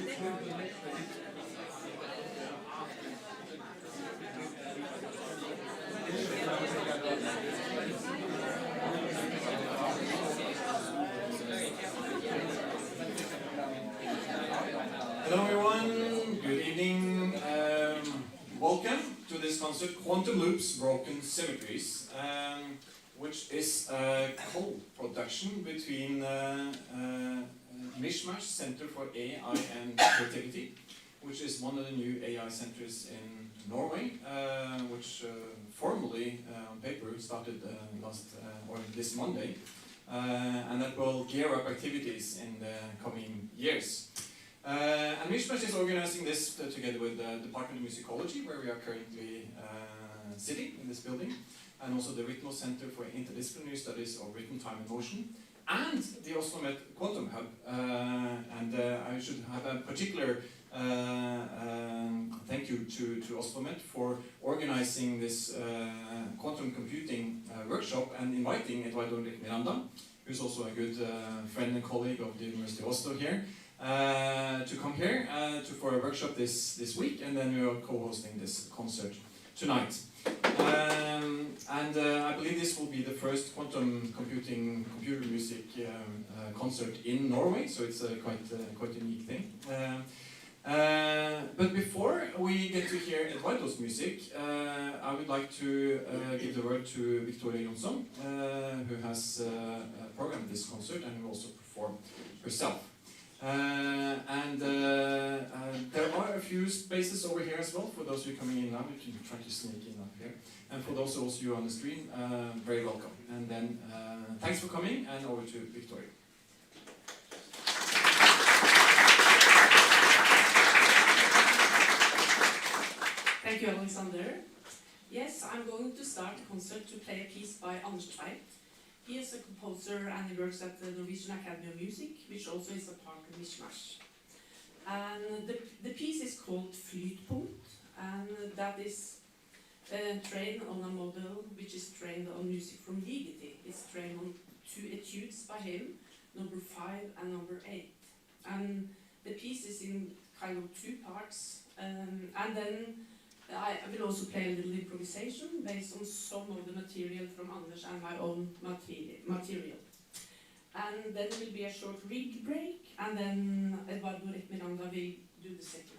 Hello everyone, good evening. Welcome to this concert, Quantum Loops, Broken Symmetries, which is a co-production between Mishmash Center for AI and Creativity, which is one of the new AI centers in Norway, which formally on paper started this Monday, and that will gear up activities in the coming years. And Mishmash is organizing this together with the Department of Musicology, where we are currently sitting in this building, and also the Ritmo Center for Interdisciplinary Studies of Rhythm, Time and Motion, and the Oslo Met Quantum Hub. And I should have a particular thank you to Oslo Met for organizing this quantum computing workshop and inviting Eduardo Reck Miranda, who's also a good friend and colleague of the University of Oslo here, to come here for a workshop this week, and then we are co-hosting this concert tonight. I believe this will be the first quantum computer music concert in Norway, so it's a quite unique thing. But before we get to hear Eduardo's music, I would like to give the word to Victoria Jonsson, who has programmed this concert and who also performed herself. There are a few spaces over here as well for those who are coming in now. We can try to sneak in up here. And for those of you on the stream, very welcome. And then thanks for coming, and over to Victoria. Thank you, Alexander. Yes, I'm going to start the concert to play a piece by Anders Tveit. He is a composer and he works at the Norwegian Academy of Music, which also is a part of Mishmash. And the piece is called Flytpunkt, and that is trained on a model which is trained on music from Ligeti. It's trained on 2 etudes by him, number 5 and number 8. And the piece is in kind of 2 parts, and then I will also play a little improvisation based on some of the material from Anders and my own material. And then there will be a short rig break, and then Eduardo Reck Miranda will do the second half.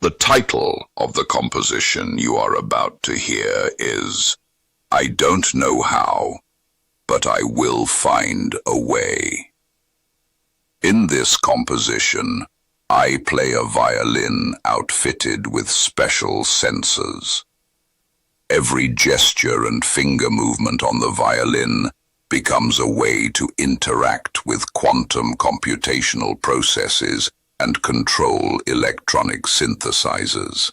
The title of the composition you are about to hear is I Don't Know How, But I Will Find a Way. In this composition, I play a violin outfitted with special sensors. Every gesture and finger movement on the violin becomes a way to interact with quantum computational processes and control electronic synthesizers.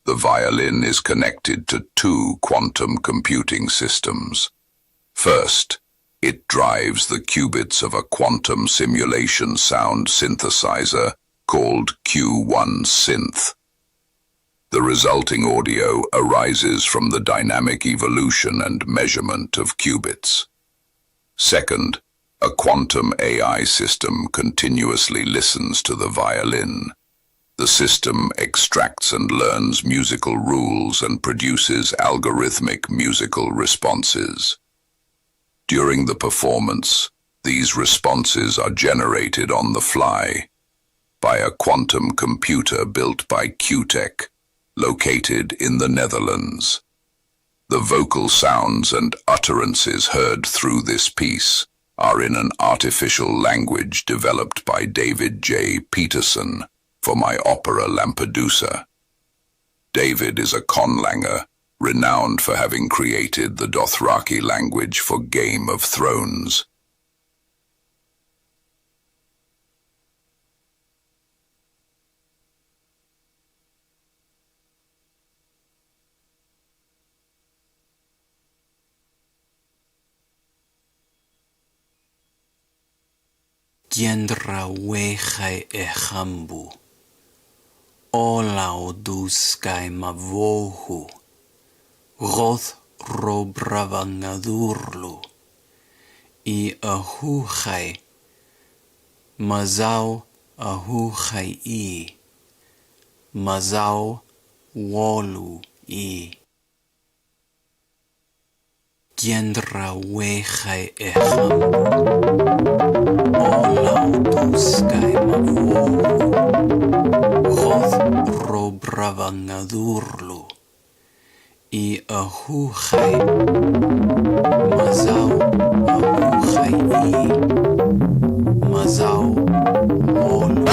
The violin is connected to two quantum computing systems. First, it drives the qubits of a quantum simulation sound synthesizer called Q1 Synth. The resulting audio arises from the dynamic evolution and measurement of qubits. Second, a quantum AI system continuously listens to the violin. The system extracts and learns musical rules and produces algorithmic musical responses. During the performance, these responses are generated on the fly by a quantum computer built by QTech, located in the Netherlands. The vocal sounds and utterances heard through this piece are in an artificial language developed by David J. Peterson for my opera Lampedusa. David is a conlanger, renowned for having created the Dothraki language for Game of Thrones. Gendra wechai echambu, olau duskai mavohu, roth robravangadurlu, I ahuchai, mazau ahuchai I, mazau wolu I. Gendra wechai echambu, olau duskai mavohu, roth robravangadurlu, I ahuchai, mazau ahuchai I, mazau wolu.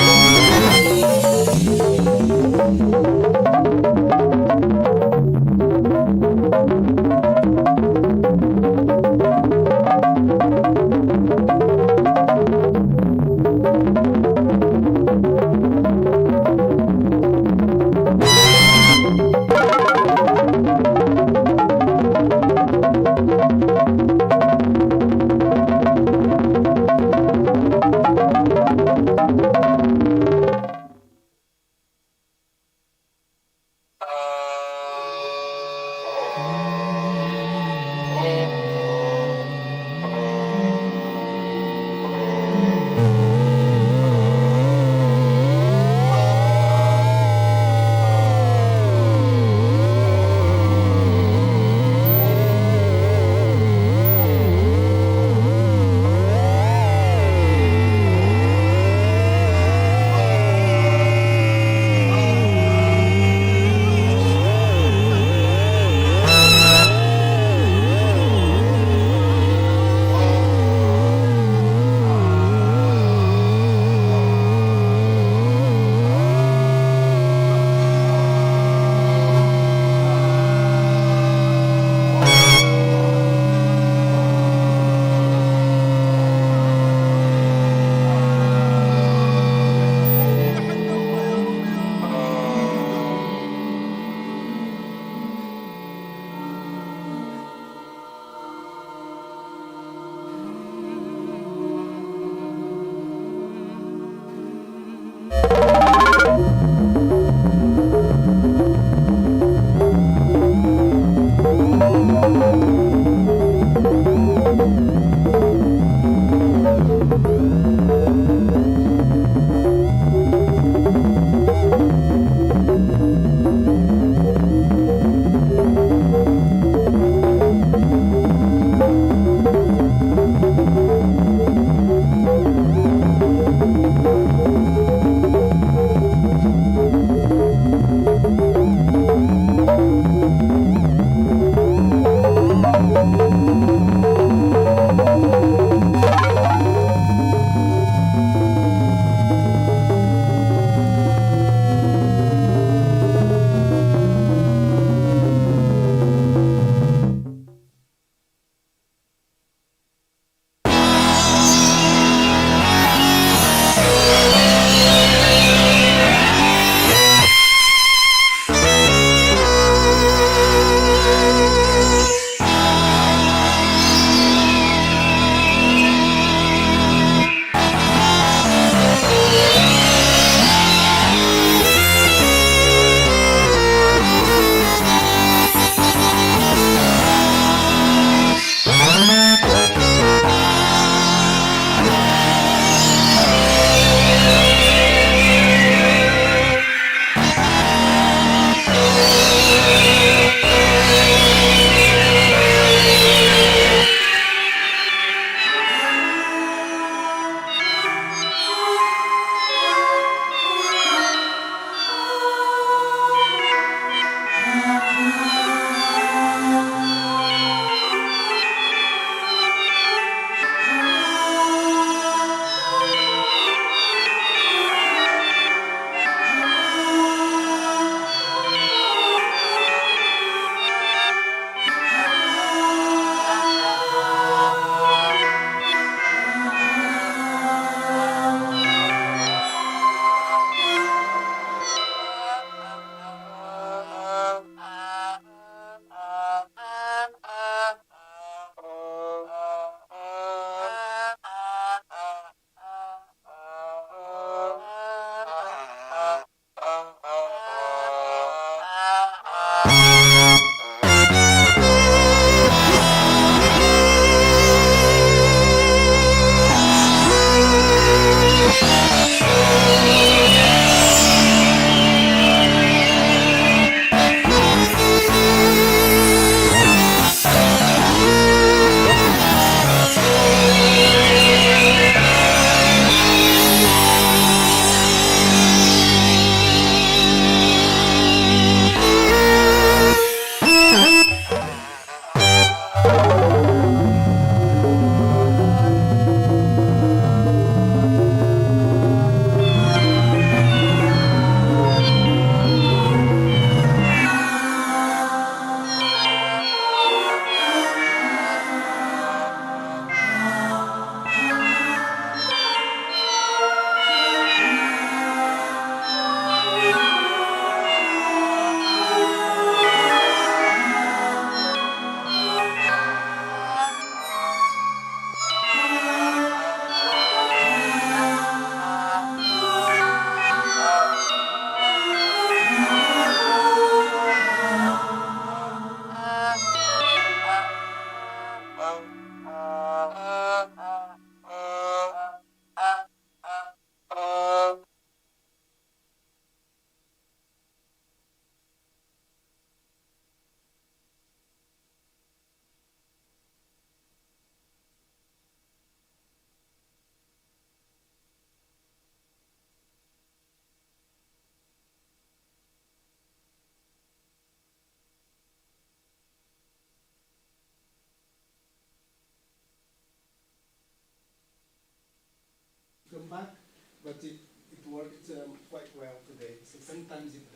sometimes it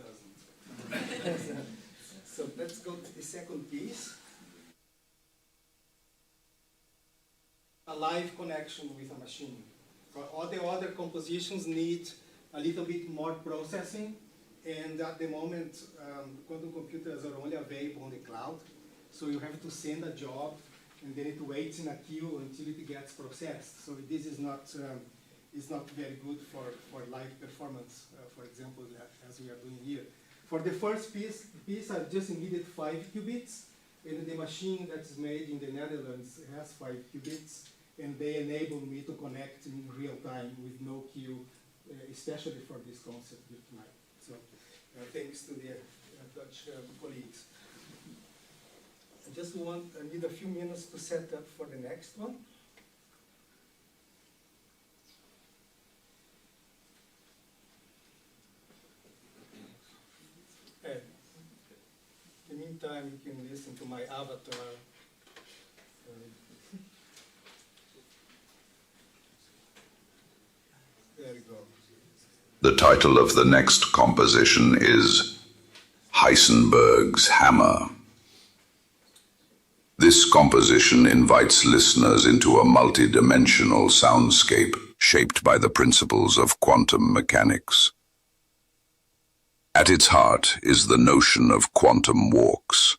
doesn't. So let's go to the second piece. A live connection with a machine. All the other compositions need a little bit more processing, and at the moment, quantum computers are only available on the cloud, so you have to send a job, and then it waits in a queue until it gets processed. So this is not very good for live performance, for example, as we are doing here. For the first piece I just needed 5 qubits, and the machine that's made in the Netherlands has 5 qubits, and they enable me to connect in real time with no queue, especially for this concept with mine. So thanks to the Dutch colleagues. I need a few minutes to set up for the next one. In the meantime, you can listen to my avatar. There we go. The title of the next composition is Heisenberg's Hammer. This composition invites listeners into a multi-dimensional soundscape shaped by the principles of quantum mechanics. At its heart is the notion of quantum walks.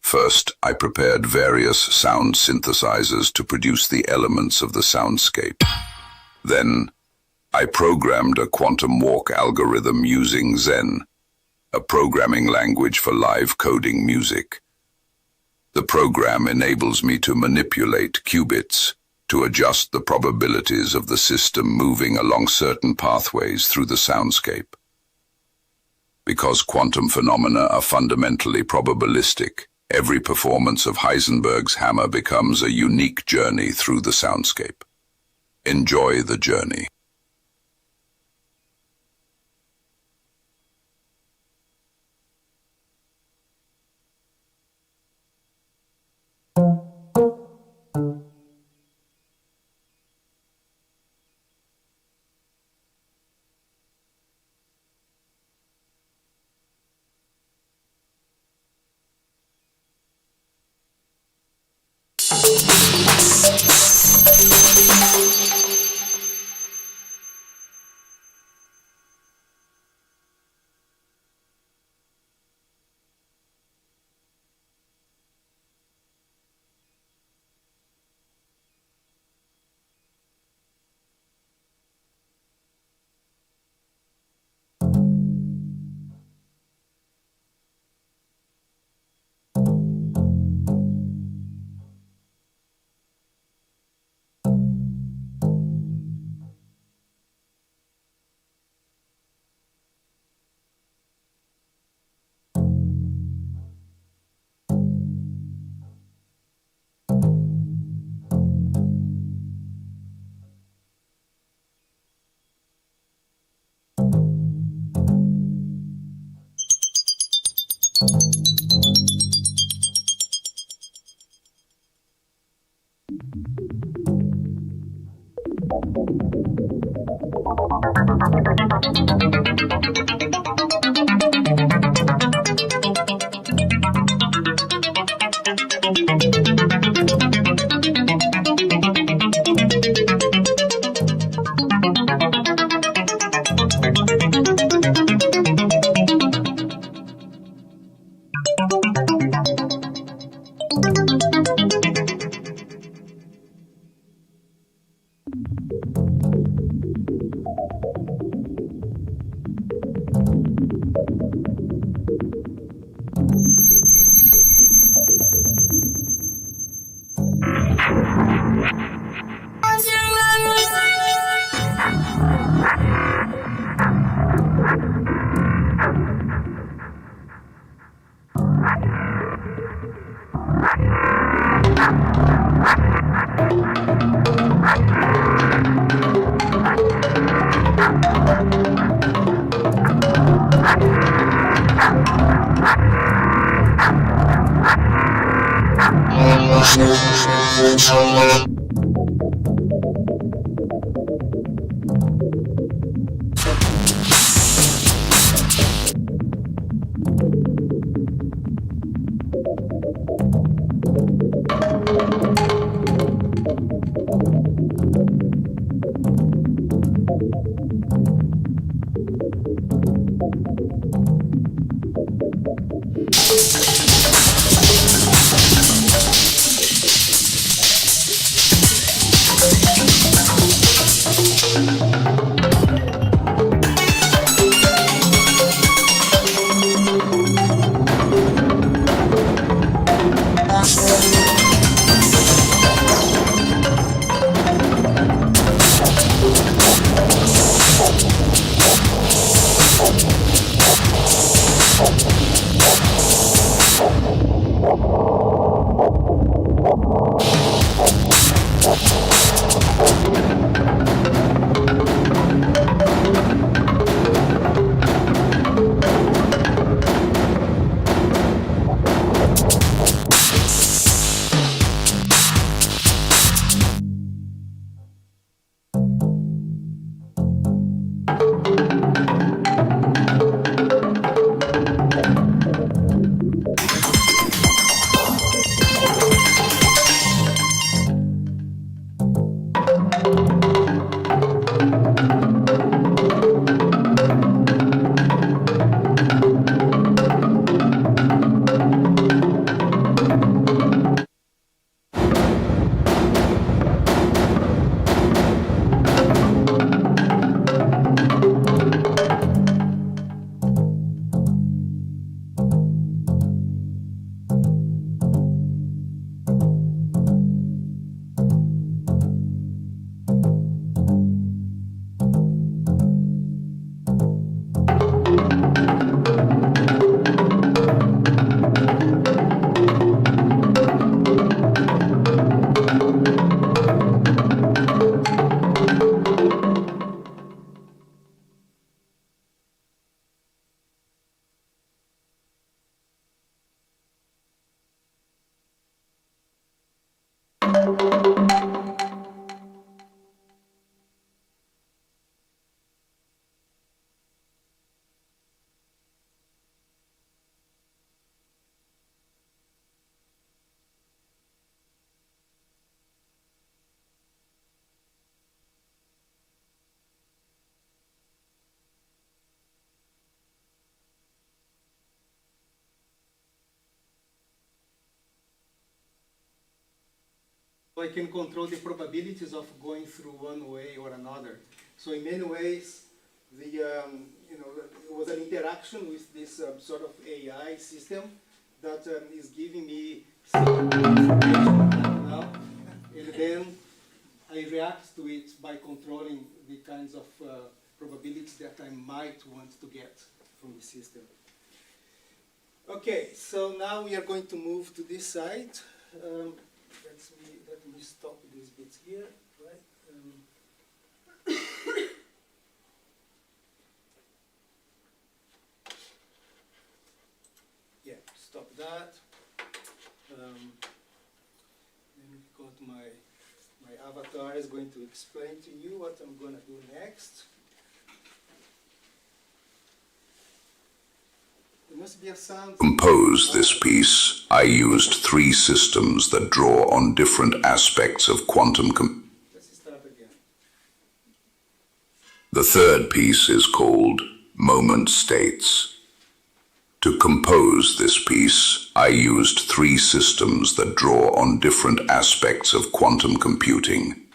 First, I prepared various sound synthesizers to produce the elements of the soundscape. Then, I programmed a quantum walk algorithm using Zen, a programming language for live coding music. The program enables me to manipulate qubits to adjust the probabilities of the system moving along certain pathways through the soundscape. Because quantum phenomena are fundamentally probabilistic, every performance of Heisenberg's hammer becomes a unique journey through the soundscape. Enjoy the journey. I can control the probabilities of going through one way or another. So in many ways, it was an interaction with this sort of AI system that is giving me some information right now, and then I react to it by controlling the kinds of probabilities that I might want to get from the system. Okay, so now we are going to move to this side. Let me stop this bit here, right? Yeah, stop that. Then got my avatar is going to explain to you what I'm going to do next. There must be a sound. To compose this piece, I used 3 systems that draw on different aspects of quantum computing. Let's start again. The third piece is called Moment States. To compose this piece, I used 3 systems that draw on different aspects of quantum computing.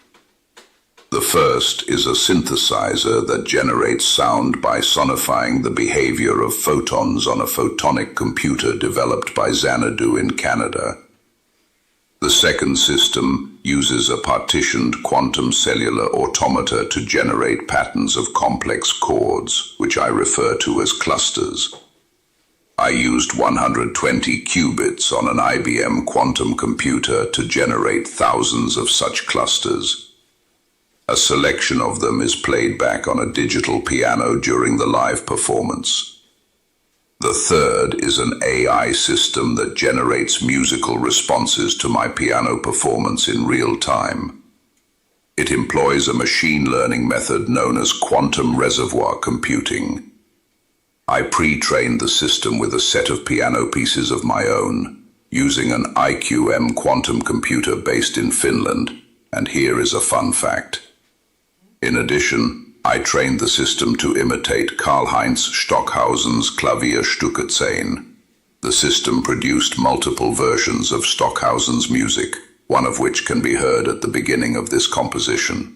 The first is a synthesizer that generates sound by sonifying the behavior of photons on a photonic computer developed by Xanadu in Canada. The second system uses a partitioned quantum cellular automata to generate patterns of complex chords, which I refer to as clusters. I used 120 qubits on an IBM quantum computer to generate thousands of such clusters. A selection of them is played back on a digital piano during the live performance. The third is an AI system that generates musical responses to my piano performance in real time. It employs a machine learning method known as quantum reservoir computing. I pre-trained the system with a set of piano pieces of my own, using an IQM quantum computer based in Finland, and here is a fun fact. In addition, I trained the system to imitate Karl-Heinz Stockhausen's Klavierstücke 10. The system produced multiple versions of Stockhausen's music, one of which can be heard at the beginning of this composition.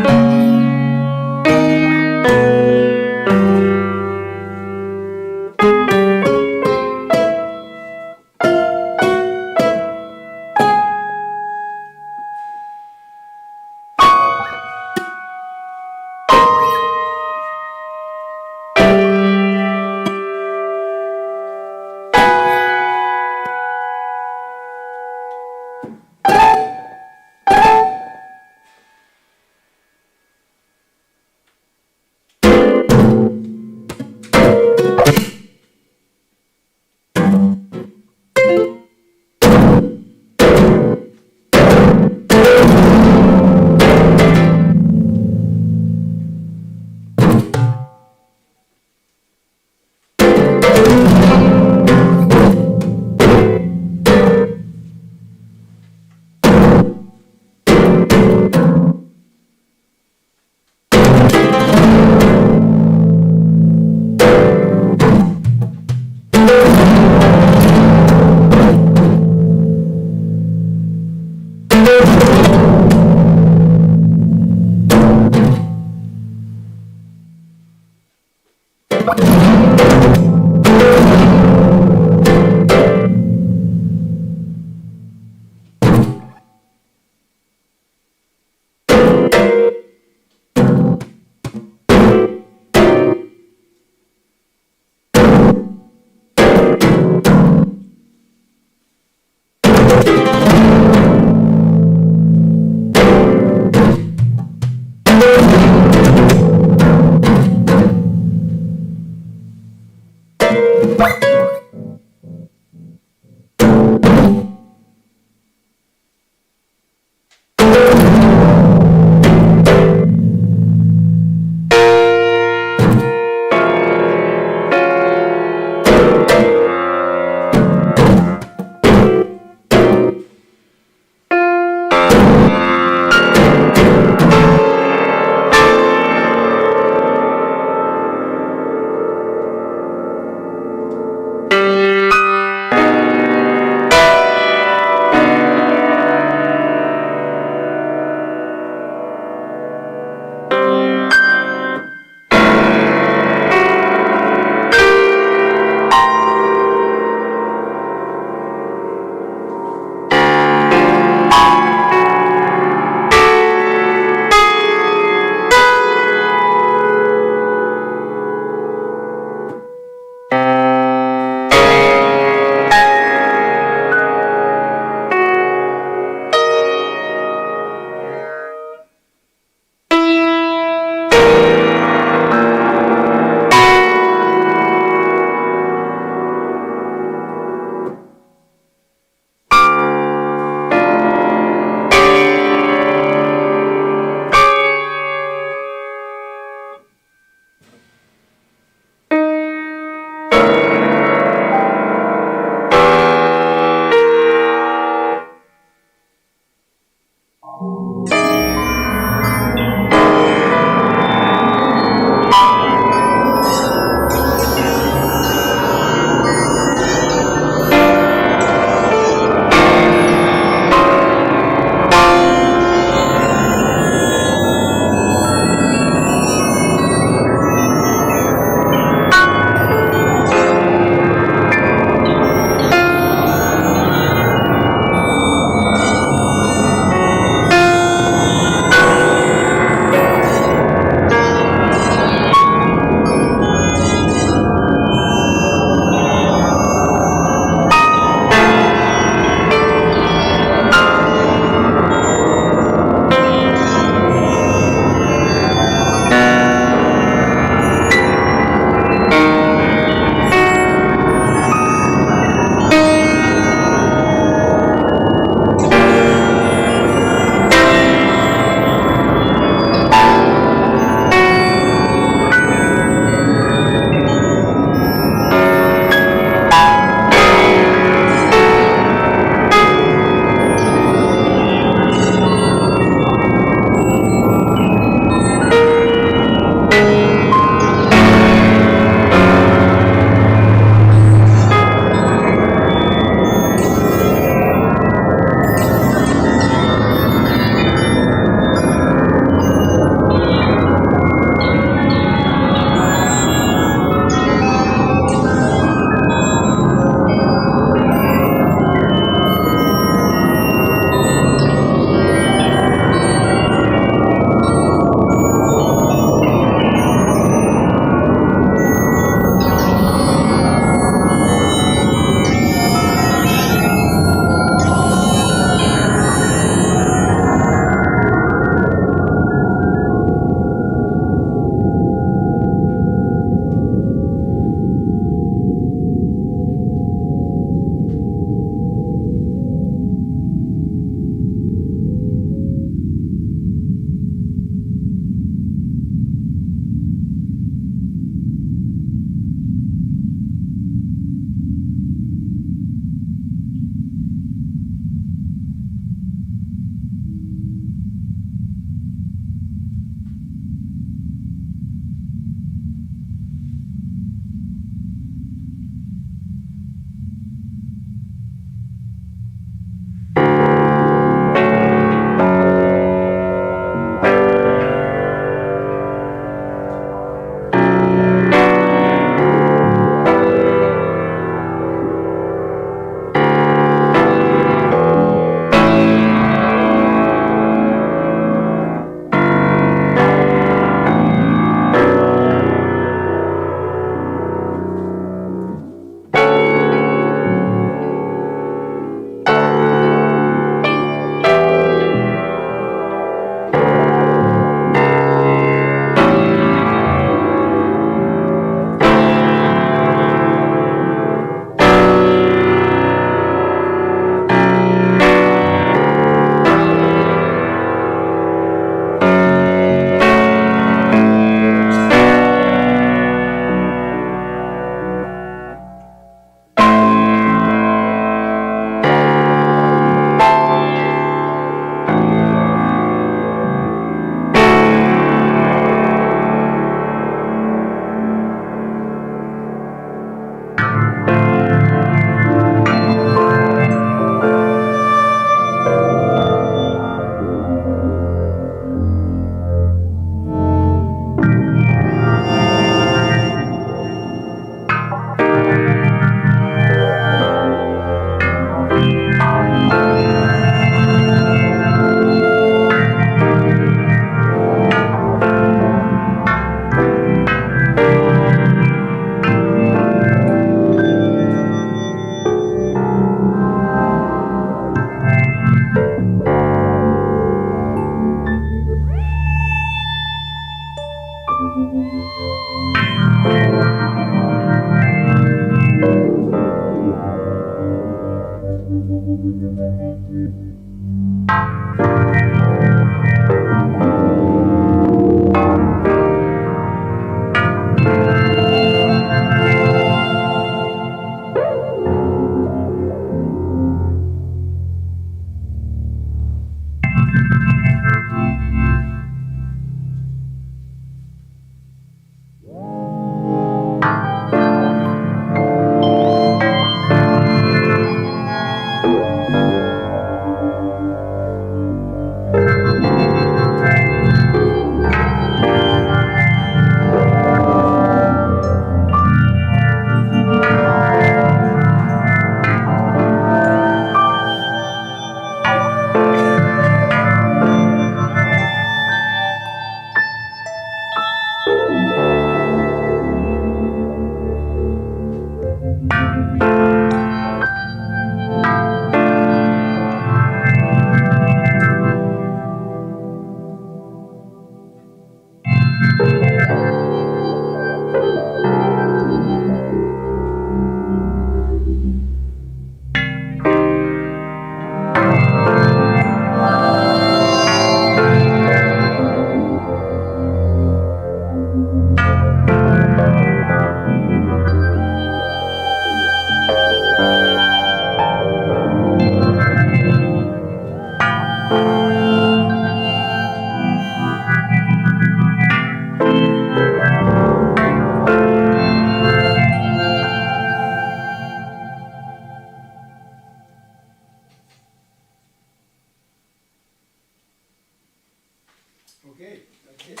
Okay, that's it.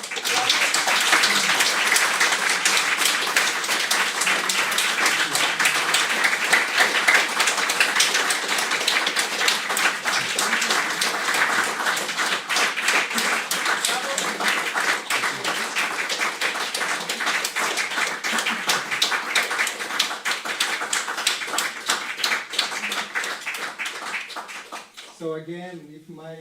So again, if my